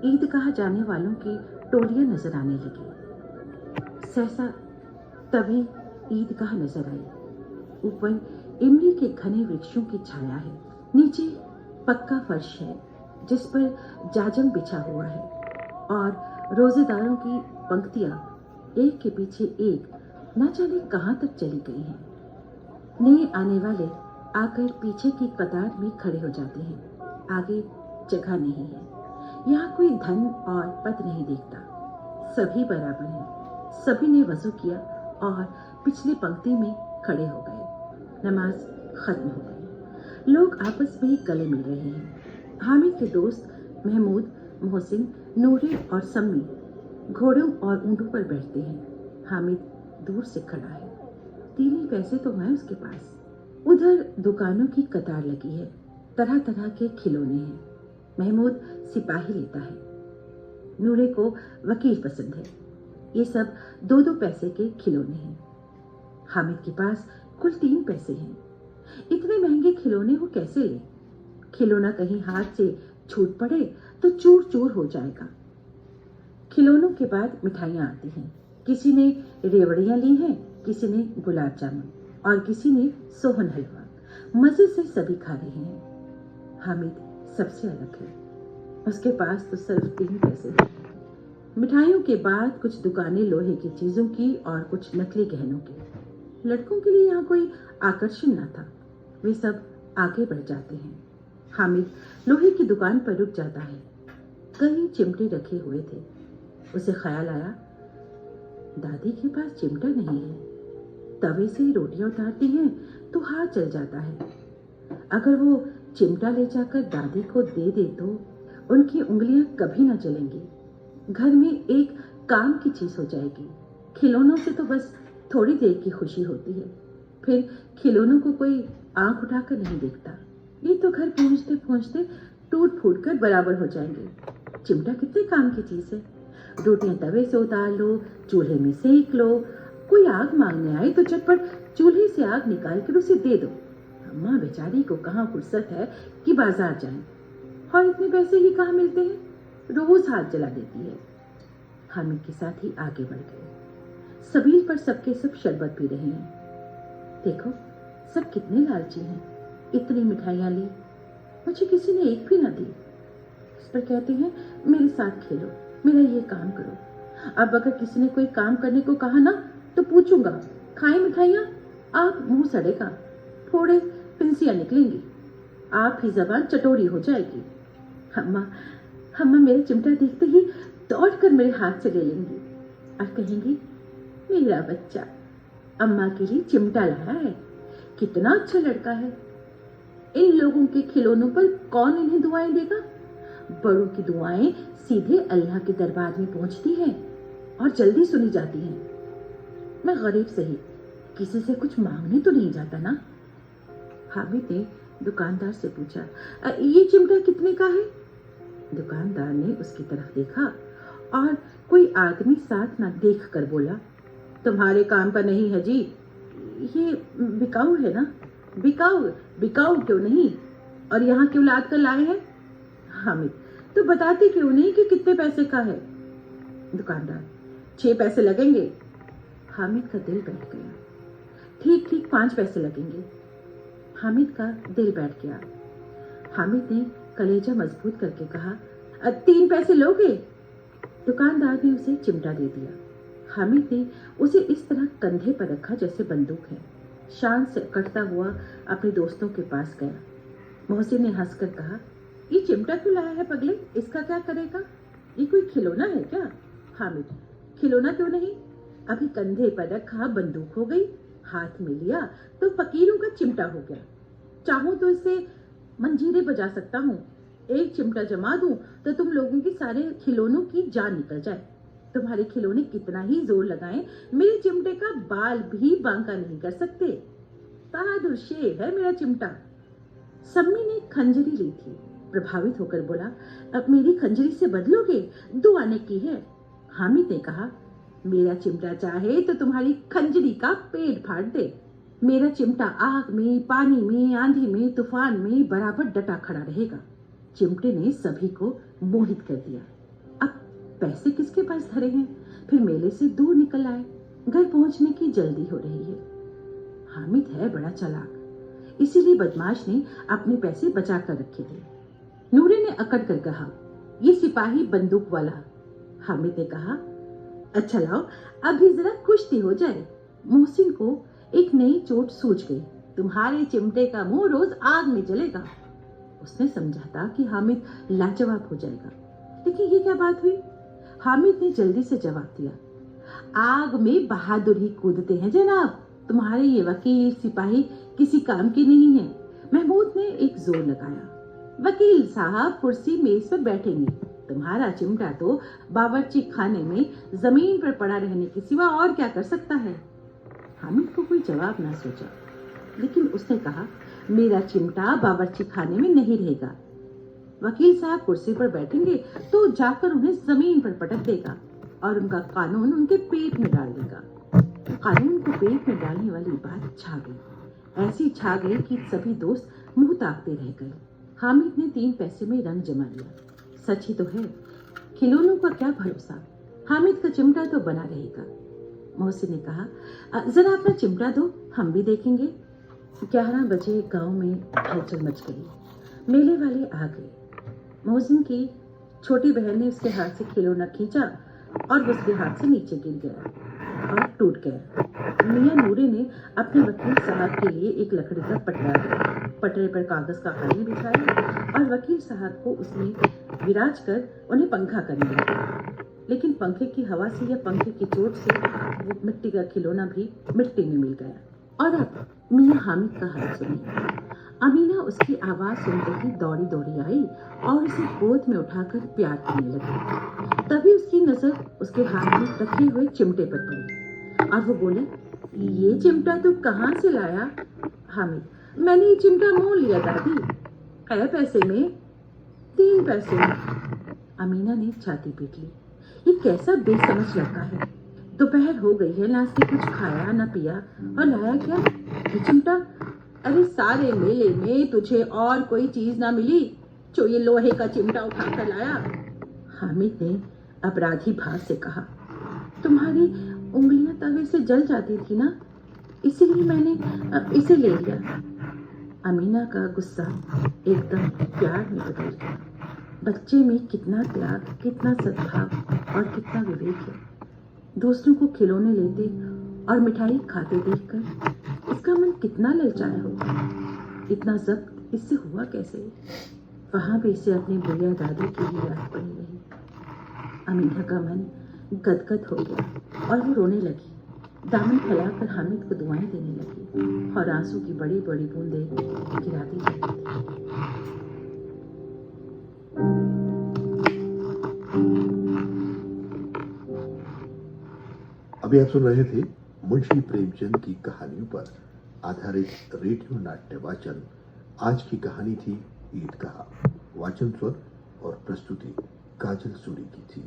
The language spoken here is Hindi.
ईदगाह जाने वालों की टोलियां नजर आने लगी। सहसा तभी ईदगाह नजर आई। ऊपर इमली के घने वृक्षों की छाया है, नीचे पक्का फर्श है जिस पर जाजम बिछा हुआ है और रोजेदारों की पंक्तियां एक के पीछे एक न जाने कहां तक चली गई हैं। नए आने वाले आकर पीछे की कतार में खड़े हो जाते हैं। आगे जगह नहीं है। यहाँ कोई धन और पद नहीं देखता। सभी बराबर हैं। सभी ने वजू किया और पिछली पंक्ति में खड़े हो गए। नमाज खत्म हो गई। लोग आपस में ही गले मिल रहे हैं। हामिद के दोस्त महमूद, मोहसिन, नूरे और सम्मी घोड़ों और ऊंटों पर बैठते हैं। हामिद दूर से खड़ा है। 3 पैसे तो हैं उसके पास। उधर दुकानों की कतार लगी है। तरह तरह के खिलौने हैं। महमूद सिपाही लेता है। नूरे को वकील पसंद है। ये सब 2-2 पैसे के खिलौने हैं। हामिद के पास कुल 3 पैसे हैं। इतने महंगे खिलौने वो कैसे ले? खिलौना कहीं हाथ से छूट पड़े तो चूर चूर हो जाएगा। खिलौनों के बाद मिठाइयां आती हैं। किसी ने रेवड़ियां ली हैं, किसी ने गुलाब जामुन और किसी ने सोहन हलवा। मजे से सभी खा रहे हैं। हामिद सबसे अलग है। उसके पास तो सिर्फ 3 पैसे हैं। मिठाइयों के बाद कुछ दुकानें लोहे की चीजों की और कुछ नकली गहनों की। लड़कों के लिए यहाँ कोई आकर्षण न था। वे सब आगे बढ़ जाते हैं। हामिद लोहे की दुकान पर रुक जाता है। कई चिमटे रखे हुए थे। उसे ख्याल आया, दादी के पास चिमटा नहीं है। तवे से रोटियां उतारती हैं तो हाथ जल जाता है। अगर वो चिमटा ले जाकर दादी को दे दे तो उनकी उंगलियां कभी न जलेंगी। घर में एक काम की चीज हो जाएगी। खिलौनों से तो बस थोड़ी देर की खुशी होती है। फिर खिलौनों को कोई आंख उठाकर नहीं देखता। ये तो घर पहुंचते पहुंचते टूट फूट कर बराबर हो जाएंगे। चिमटा कितने काम की चीज है। रोटियां तवे से उतार लो, चूल्हे में सेक लो। कोई आग मांगने आए तो झटपट चूल्हे से आग निकाल कर उसे दे दो। अम्मा बेचारी को कहाँ फुर्सत है कि बाजार जाए। और इतने पैसे ही कहाँ मिलते हैं, रोज हाथ जला देती है। हामिद के साथ ही आगे बढ़ गए। सबील पर सबके सब शरबत पी रहे हैं। देखो सब कितने लालची हैं। इतनी मिठाइयां ली, मुझे किसी ने एक भी ना दी। इस पर कहते हैं मेरे साथ खेलो, मेरा ये काम करो। अब अगर किसी ने कोई काम करने को कहा ना तो पूछूंगा, खाए मिठाइयां? आप मुंह सड़ेगा, फोड़े पिंसियां निकलेंगी, आप ही जबान चटोरी हो जाएगी। अम्मा अम्मा मेरा चिमटा देखते ही दौड़कर मेरे हाथ से ले लेंगी और कहेंगी, मेरा बच्चा अम्मा के लिए चिमटा लाया है, कितना अच्छा लड़का है। इन लोगों के खिलौनों पर कौन इन्हें दुआएं देगा? बड़ों की दुआएं सीधे अल्लाह के दरबार में पहुंचती हैं और जल्दी सुनी जाती हैं। मैं गरीब सही, किसी से कुछ मांगने तो नहीं जाता ना। हामिद ने दुकानदार से पूछा, ये चिमटा कितने का है? दुकानदार ने उसकी तरफ देखा और कोई आदमी साथ ना देख कर बोला, तुम्हारे काम का नहीं है जी, ये बिकाऊ है ना। बिकाऊ बिकाऊ क्यों नहीं, और यहाँ क्यों लाद कर लाए हैं? हामिद, तो बताते क्यों नहीं कि कितने पैसे का है? दुकानदार, 6 पैसे लगेंगे। हामिद का दिल बैठ गया। ठीक ठीक 5 पैसे लगेंगे। हामिद का दिल बैठ गया। हामिद ने कलेजा मजबूत करके कहा, 3 पैसे लोगे? दुकानदार ने उसे चिमटा दे दिया। हामिद ने उसे इस तरह कंधे पर रखा जैसे बंदूक है। शान से कटता हुआ अपने दोस्तों के पास गया। मोहसिन ने हंसकर कहा, ये चिमटा क्यों लाया है पगले, इसका क्या करेगा? ये कोई खिलौना है क्या? हामिद, खिलौना क्यों नहीं, अभी कंधे पर रखा बंदूक हो गई, हाथ में लिया तो फकीरों का चिमटा हो गया। चाहूं तो इससे मंजीरे बजा सकता हूँ। एक चिमटा जमा दूं तो तुम लोगों के सारे खिलौनों की जान निकल जाए। तुम्हारे खिलौने कितना ही जोर लगाएं, मेरे चिमटे का बाल भी बांका नहीं कर सकते। बहादुर शेर है मेरा चिमटा। सम्मी ने खंजरी ली थी। प्रभावित होकर बोला, अब मेरी खंजरी से बदलोगे? दुआ ने की है। हामिद ने कहा, मेरा चिमटा चाहे तो तुम्हारी खंजरी का पेट फाड़ दे। मेरा चिमटा आग में, पानी में, आंधी में, तूफान में बराबर डटा खड़ा रहेगा। चिमटे ने सभी को मोहित कर दिया। पैसे किसके पास धरे हैं, फिर मेले से दूर निकल आए। घर पहुंचने की जल्दी हो रही है। हामिद है बड़ा चालाक, इसीलिए बदमाश ने अपने पैसे बचा कर रखे थे। नूरे ने अकड़ कर कहा, ये सिपाही बंदूक वाला। हामिद ने कहा, अच्छा लाओ अभी जरा कुश्ती हो जाए। मोहसिन को एक नई चोट सूझ गई। तुम्हारे चिमटे का मुंह रोज आग में जलेगा। उसने समझा था कि हामिद लाजवाब हो जाएगा, लेकिन ये क्या बात हुई। हामिद ने जल्दी से जवाब दिया, आग में बहादुर ही कूदते हैं जनाब। तुम्हारे ये वकील सिपाही किसी काम के नहीं है। महमूद ने एक जोर लगाया, वकील साहब कुर्सी मेज पर बैठेंगे। तुम्हारा चिमटा तो बावर्ची खाने में जमीन पर पड़ा रहने के सिवा और क्या कर सकता है। हामिद को कोई जवाब ना सोचा, लेकिन उसने कहा, मेरा चिमटा बावर्ची खाने में नहीं रहेगा। वकील साहब कुर्सी पर बैठेंगे तो जाकर उन्हें जमीन पर पटक देगा और उनका कानून उनके पेट में डाल देगा। कानून को पेट में डालने वाली बात छा गई, ऐसी छा गई कि सभी दोस्त मुंह ताकते रह गए। हामिद ने 3 पैसे में रंग जमा लिया। सच ही तो है, खिलौनों का क्या भरोसा, हामिद का चिमटा तो बना रहेगा। मोहसिन ने कहा, जरा अपना चिमटा दो, हम भी देखेंगे। 11 बजे गांव में हलचल मच गई। मेले वाले आ गए। मोहसिन की छोटी बहन ने उसके हाथ से खिलौना खींचा और उसके हाथ से नीचे गिर गया और टूट गया। मियां नूरे ने अपने वकील साहब के लिए एक लकड़ी का पटरा दिया। पटरे पर कागज का कालीन बिछाया और वकील साहब को उसमें विराज कर उन्हें पंखा करने लगा। लेकिन पंखे की हवा से या पंखे की चोट से वो मिट्टी का खिलौना भी मिट्टी में मिल गया। और अब मियां हामिद का हाल सुनिए। अमीना उसकी आवाज सुनते ही दौड़ी दौड़ी आई और उसे गोद में उठाकर प्यार करने लगी। तभी उसकी नजर उसके हाथ में रखे हुए चिमटे पर पड़ी और वो बोली, ये चिमटा तू कहाँ से लाया? हामिद, मैंने ये चिमटा मोल लिया दादी। है पैसे में? 3 पैसे में। अमीना ने छाती पीट ली, ये कैसा बेसमझ लड़का है। दोपहर हो गई है, ना से कुछ खाया ना पिया और लाया क्या ये चिमटा। अरे सारे मेले में तुझे और कोई चीज ना मिली जो ये लोहे का चिमटा उठा कर लाया। हामिद ने अपराधी भाव से कहा, तुम्हारी उंगलियां तवे से जल जाती थी ना, इसीलिए मैंने इसे ले लिया। अमीना का गुस्सा एकदम प्यार में बदल गया। बच्चे में कितना त्याग, कितना सद्भाव और कितना विवेक है। दूसरों को खिलौने लेते और मिठाई खाते देखकर इसका मन कितना ललचाया होगा। इतना जब्त इससे हुआ कैसे? वहां भी इसे अपनी बुढ़िया दादी की ही याद पड़ी रही। अमीना का मन गदगद हो गया और वो रोने लगी। दामन फैलाकर हामिद को दुआएं देने लगी और आंसू की बड़ी बड़ी बूंदें गिराती रहती। अभी आप सुन रहे थे मुंशी प्रेमचंद की कहानियों पर आधारित रेडियो नाट्य वाचन। आज की कहानी थी ईदगाह। वाचन स्वर और प्रस्तुति काजल सूरी की थी।